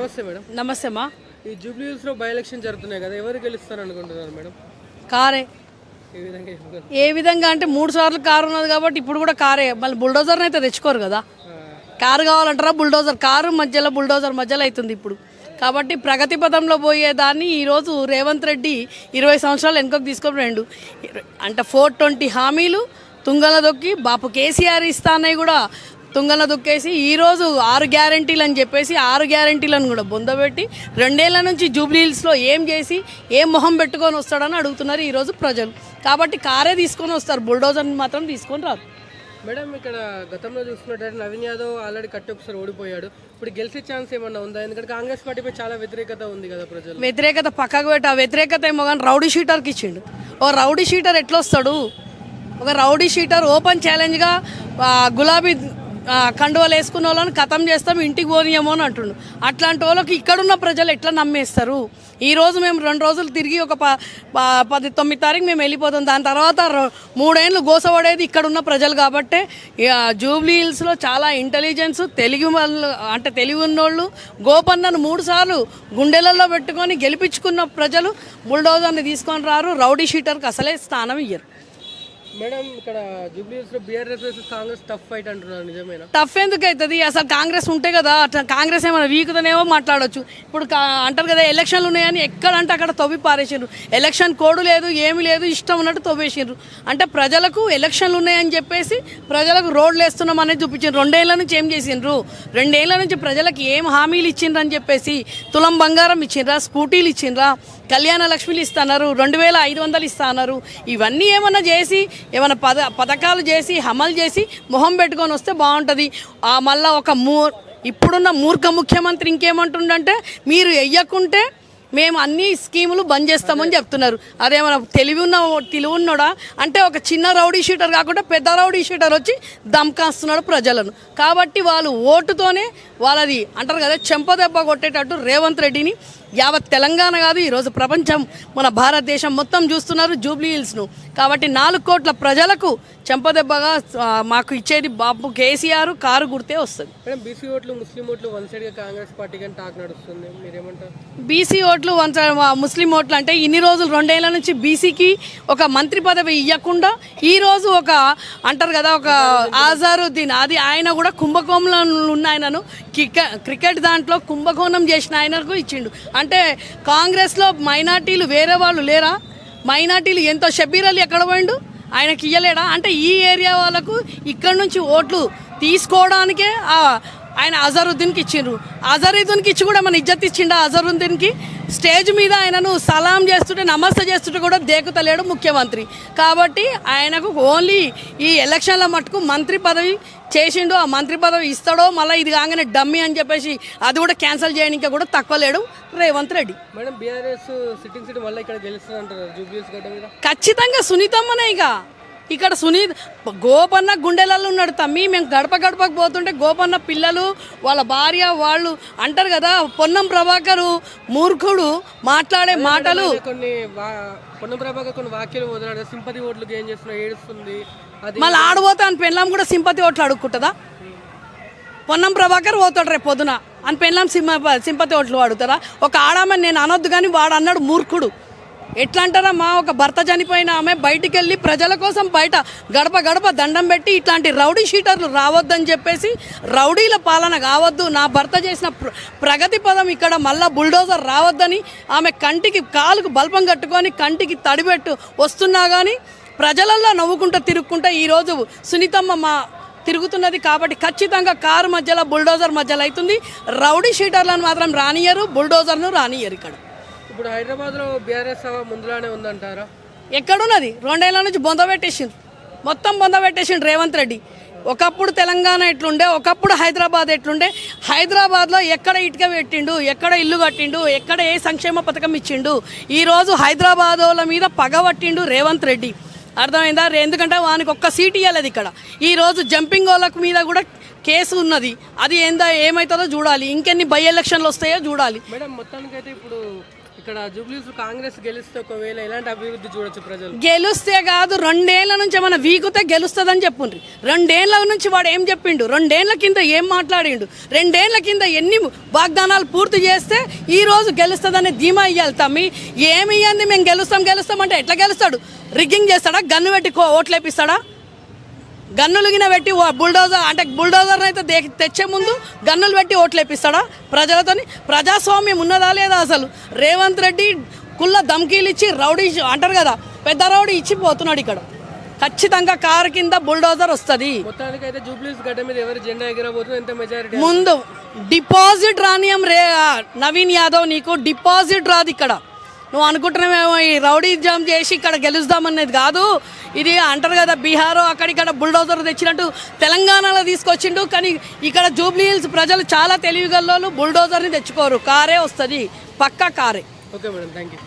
నమస్తే మేడం. నమస్తే మా. ఈ జూబ్లీ హిల్స్ లో బై ఎలక్షన్ జరుగుతున్నాయి కదా, ఎవరు గెలుస్తారు అనుకుంటున్నారు మేడం? కారే. ఏ విధంగా అంటే 3 సార్లు కారు ఉన్నది కాబట్టి ఇప్పుడు కూడా కారే. మళ్ళీ బుల్డోజర్ని అయితే తెచ్చుకోరు కదా. కారు కావాలంటారా బుల్డోజర్, కారు మధ్యలో బుల్డోజర్ మధ్యలో అవుతుంది ఇప్పుడు. కాబట్టి ప్రగతి పథంలో పోయేదాన్ని ఈరోజు రేవంత్ రెడ్డి 20 సంవత్సరాలు వెనుకకు తీసుకొని పోయిండు. అంటే 420 హామీలు తుంగల దొక్కి బాపు కేసీఆర్ ఇస్తానని కూడా తుంగల దొక్కేసి ఈరోజు 6 గ్యారంటీలు అని చెప్పేసి 6 గ్యారంటీలను కూడా బొందబెట్టి 2 ఏళ్ల నుంచి జూబ్లీ హిల్స్లో ఏం చేసి ఏం మొహం పెట్టుకొని వస్తాడని అడుగుతున్నారు ఈరోజు ప్రజలు. కాబట్టి కారే తీసుకొని వస్తారు, బుల్డోజర్ని మాత్రం తీసుకొని రారు. మేడం, ఇక్కడ గతంలో చూసుకున్నట్లయితే నవీన్ యాదవ్ ఆల్రెడీ ఒకసారి ఓడిపోయాడు. ఇప్పుడు గెలిచే ఛాన్స్ ఏమన్నా ఉందా? ఎందుకంటే కాంగ్రెస్ పార్టీపై చాలా వ్యతిరేకత ఉంది కదా ప్రజలు. వ్యతిరేకత పక్కకు పెట్టి ఆ వ్యతిరేకత ఏమో కానీ రౌడీ షీటర్కి ఇచ్చిండు. ఓ రౌడీ షీటర్ ఎట్లా వస్తాడు? ఒక రౌడీ షీటర్ ఓపెన్ ఛాలెంజ్గా గులాబీ కండువలు వేసుకున్న వాళ్ళని ఖతం చేస్తాం, ఇంటికి పోనీయమో అని అంటుండు. అట్లాంటి వాళ్ళకి ఇక్కడున్న ప్రజలు ఎట్లా నమ్మేస్తారు? ఈరోజు మేము 2 రోజులు తిరిగి ఒక 9 తారీఖు మేము వెళ్ళిపోతాం. దాని తర్వాత 3 ఏళ్ళు గోసపడేది ఇక్కడున్న ప్రజలు. కాబట్టి జూబ్లీ హిల్స్లో చాలా ఇంటెలిజెన్స్ తెలివి వాళ్ళు, అంటే తెలివి ఉన్నోళ్ళు గోపన్నను 3 సార్లు గుండెలలో పెట్టుకొని గెలిపించుకున్న ప్రజలు బుల్డోజర్ని తీసుకొని రారు. రౌడీ షీటర్కి అసలే స్థానం ఇయ్యరు. మేడం, ఇక్కడ జూబ్లీ హిల్స్ లో BRS versus Congress tough fight అంటున్నారు, నిజమేనా? టఫ్ ఎందుకు అవుతుంది? అసలు కాంగ్రెస్ ఉంటే కదా, కాంగ్రెస్ ఏమైనా వీకుతనేమో మాట్లాడవచ్చు. ఇప్పుడు అంటారు కదా ఎలక్షన్లు ఉన్నాయని, ఎక్కడంటే అక్కడ తవ్వి పారేసిండ్రు. ఎలక్షన్ కోడ్ లేదు, ఏమి లేదు, ఇష్టం ఉన్నట్టు తవ్వేసిండ్రు. అంటే ప్రజలకు ఎలక్షన్లు ఉన్నాయని చెప్పేసి ప్రజలకు రోడ్లు వేస్తున్నాం అనేది చూపించారు. 2 ఏళ్ల నుంచి ఏం చేసిండ్రు? 2 ఏళ్ల నుంచి ప్రజలకు ఏం హామీలు ఇచ్చిండ్రు అని చెప్పేసి తులం బంగారం ఇచ్చిండ్రా, స్కూటీలు ఇచ్చిండ్రా, కళ్యాణ లక్ష్మిలు ఇస్తున్నారు, 2500 ఇస్తున్నారు. ఇవన్నీ ఏమన్నా చేసి ఏమైనా పథకాలు చేసి అమలు చేసి మొహం పెట్టుకొని వస్తే బాగుంటుంది. మళ్ళీ ఇప్పుడున్న మూర్ఖ ముఖ్యమంత్రి ఇంకేమంటుండంటే మీరు వెయ్యకుంటే మేము అన్ని స్కీములు బంద్ చేస్తామని చెప్తున్నారు. అదేమన్నా తెలివి ఉన్నాడా? అంటే ఒక చిన్న రౌడీ షీటర్ కాకుండా పెద్ద రౌడీ షీటర్ వచ్చి దమ్కాస్తున్నాడు ప్రజలను. కాబట్టి వాళ్ళు ఓటుతోనే వాళ్ళది అంటారు కదా చెంపదెబ్బ కొట్టేటట్టు రేవంత్ రెడ్డిని యావత్ తెలంగాణ కాదు ఈరోజు ప్రపంచం, మన భారతదేశం మొత్తం చూస్తున్నారు జూబ్లీ హిల్స్ను. కాబట్టి 4 కోట్ల ప్రజలకు చెంపదెబ్బగా మాకు ఇచ్చేది బాబు కేసీఆర్, కారు గుర్తే వస్తుంది. మేడం, బీసీ ఓట్లు ముస్లిం ఓట్లు వన్ సైడ్గా కాంగ్రెస్ పార్టీకి టాక్ నడుస్తుంది, మీరేమంటారు? బీసీ ఓట్లు ముస్లిం ఓట్లు అంటే ఇన్ని రోజులు 2 ఏళ్ల నుంచి బీసీకి ఒక మంత్రి పదవి ఇవ్వకుండా ఈరోజు ఒక అంటారు కదా ఒక ఆజారుద్దీన్, అది ఆయన కూడా కుంభకోణంలో ఉన్న ఆయనను క్రికెట్ దాంట్లో కుంభకోణం చేసిన ఆయనకు ఇచ్చిండు. అంటే కాంగ్రెస్లో మైనార్టీలు వేరే వాళ్ళు లేరా? మైనార్టీలు ఎంతో షబీర్ అలీ ఎక్కడ పోయిండు? ఆయనకి ఇయ్యలేడా? అంటే ఈ ఏరియా వాళ్ళకు ఇక్కడ నుంచి ఓట్లు తీసుకోవడానికే ఆయన అజరుద్దీన్కి ఇచ్చిండ్రు. అజరుద్దీన్కి ఇచ్చి కూడా మన ఇజ్జత్ ఇచ్చిండు. అజరుద్దీన్కి స్టేజ్ మీద ఆయనను సలాం చేస్తుంటే నమస్తే చేస్తుంటే కూడా దేకుతలేడు ముఖ్యమంత్రి. కాబట్టి ఆయనకు ఓన్లీ ఈ ఎలక్షన్ల మట్టుకు మంత్రి పదవి చేసిండు. ఆ మంత్రి పదవి ఇస్తాడో మళ్ళీ ఇది కాగానే డమ్మీ అని చెప్పేసి అది కూడా క్యాన్సిల్ చేయడానికి కూడా తక్కువ లేడు Revanth Reddy. Madam, BRS sitting seat వల్ల ఇక్కడ గెలుస్తుందంటారు జూబ్లీ హిల్స్ గడ్డ మీద? ఖచ్చితంగా సునీతమ్మనే. ఇక్కడ గోపన్న గుండెలలో ఉన్నాడు తమ్మి. మేము గడప గడపకు పోతుంటే గోపన్న పిల్లలు వాళ్ళ భార్య వాళ్ళు అంటారు కదా పొన్నం ప్రభాకర్ మూర్ఖుడు మాట్లాడే మాటలు. పొన్నం ప్రభాకర్ కొన్ని వాక్యాలు వదిలాడు, సింపతి ఓట్లు గెయిన్ చేస్తున్నా, ఏడుస్తుంది. మళ్ళీ ఆడబోతా అని పెళ్ళాం కూడా సింపతి ఓట్లు అడుక్కుంటుందా? పొన్నం ప్రభాకర్ పోతాడు రేపు పొద్దున అని పెళ్ళాం సింపతి ఓట్లు అడుగుతారా? ఒక ఆడామని నేను అనొద్దు కానీ వాడు అన్నాడు మూర్ఖుడు. ఎట్లా అంటారా? ఒక భర్త చనిపోయిన ఆమె బయటికి వెళ్ళి ప్రజల కోసం బయట గడప గడప దండం పెట్టి ఇట్లాంటి రౌడీ షీటర్లు రావద్దని చెప్పేసి రౌడీల పాలన కావద్దు, నా భర్త చేసిన ప్రగతి పదం ఇక్కడ మళ్ళా బుల్డోజర్ రావద్దని ఆమె కంటికి కాలుకు బల్పం కట్టుకొని కంటికి తడిపెట్టు వస్తున్నా కానీ ప్రజలల్లో నవ్వుకుంటూ తిరుగుకుంటూ ఈరోజు సునీతమ్మ తిరుగుతున్నది. కాబట్టి ఖచ్చితంగా కారు మధ్యలో బుల్డోజర్ మధ్యలో అవుతుంది. రౌడీ షీటర్లను మాత్రం రానియరు, బుల్డోజర్ను రానియరు. ఇక్కడ ఇప్పుడు హైదరాబాద్లో బీఆర్ఎస్ ముందులానే ఉందంటారా? ఎక్కడున్నది? 2 ఏళ్ల నుంచి బొందబెట్టేసిండ్రు, మొత్తం బొందబెట్టేసిండ్రు రేవంత్ రెడ్డి. ఒకప్పుడు తెలంగాణ ఎట్లుండే, ఒకప్పుడు హైదరాబాద్ ఎట్లుండే. హైదరాబాద్లో ఎక్కడ ఇటుక పెట్టిండు, ఎక్కడ ఇల్లు కట్టిండు, ఎక్కడ ఏ సంక్షేమ పథకం ఇచ్చిండు? ఈరోజు హైదరాబాదోళ్ళ మీద పగబట్టిండు రేవంత్ రెడ్డి. అర్థమైందా? ఎందుకంటే వానికి ఒక్క సీట్ ఇవ్వలేదు ఇక్కడ. ఈరోజు జంపింగ్ వాళ్ళకు మీద కూడా కేసు ఉన్నది. అది ఏమవుతుందో చూడాలి. ఇంకెన్ని బై ఎలక్షన్లు వస్తాయో చూడాలి. మేడం, మొత్తానికైతే ఇప్పుడు ఇక్కడ జూబ్లీస్ కాంగ్రెస్ గెలిస్తే ఒకవేళ ఎలాంటి అభివృద్ధి చూడొచ్చు ప్రజలు? గెలుస్తే కాదు, 2 ఏళ్ల నుంచి ఏమైనా వీకుతే గెలుస్తుందని చెప్పుండ్రి. 2 ఏళ్ల నుంచి వాడు ఏం చెప్పిండు, 2 ఏళ్ల కింద ఏం మాట్లాడిండు, 2 ఏళ్ల కింద ఎన్ని వాగ్దానాలు పూర్తి చేస్తే ఈ రోజు గెలుస్తుందని ధీమా ఇయ్యాలి తమ్మి. ఏమి ఇయ్యంది మేము గెలుస్తాం అంటే ఎట్లా గెలుస్తాడు? రిగ్గింగ్ చేస్తాడా? గన్ను పెట్టి ఓట్లు వేపిస్తాడా? గన్నులు గిన పెట్టి బుల్డోజర్ అంటే బుల్డోజర్ అయితే తెచ్చే ముందు గన్నులు పెట్టి ఓట్లు వేపిస్తాడా ప్రజలతోని? ప్రజాస్వామ్యం ఉన్నదా లేదా అసలు? రేవంత్ రెడ్డి కుళ్ళ ధమ్కీలు ఇచ్చి రౌడీ అంటారు కదా, పెద్ద రౌడీ ఇచ్చి పోతున్నాడు. ఇక్కడ ఖచ్చితంగా కారు కింద బుల్డోజర్ వస్తుంది. మొత్తానికి అయితే జూబ్లీస్ గడ్డ మీద ఎవరు జెండా ఎగరబోతుంది, ఎంత మెజారిటీ? ముందు డిపాజిట్ రానియం నవీన్ యాదవ్, నీకు డిపాజిట్ రాదు ఇక్కడ. నువ్వు అనుకుంటున్నావేమో ఈ రౌడీ జామ్ చేసి ఇక్కడ గెలుస్తామనేది కాదు. ఇది అంటారు కదా బీహార్ అక్కడిక్కడ బుల్డోజర్ తెచ్చినట్టు తెలంగాణలో తీసుకొచ్చిండు. కానీ ఇక్కడ జూబ్లీ హిల్స్ ప్రజలు చాలా తెలివిగల్లోళ్ళు, బుల్డోజర్ని తెచ్చుకోరు, కారే వస్తుంది, పక్కా కారే. Okay madam, thank you.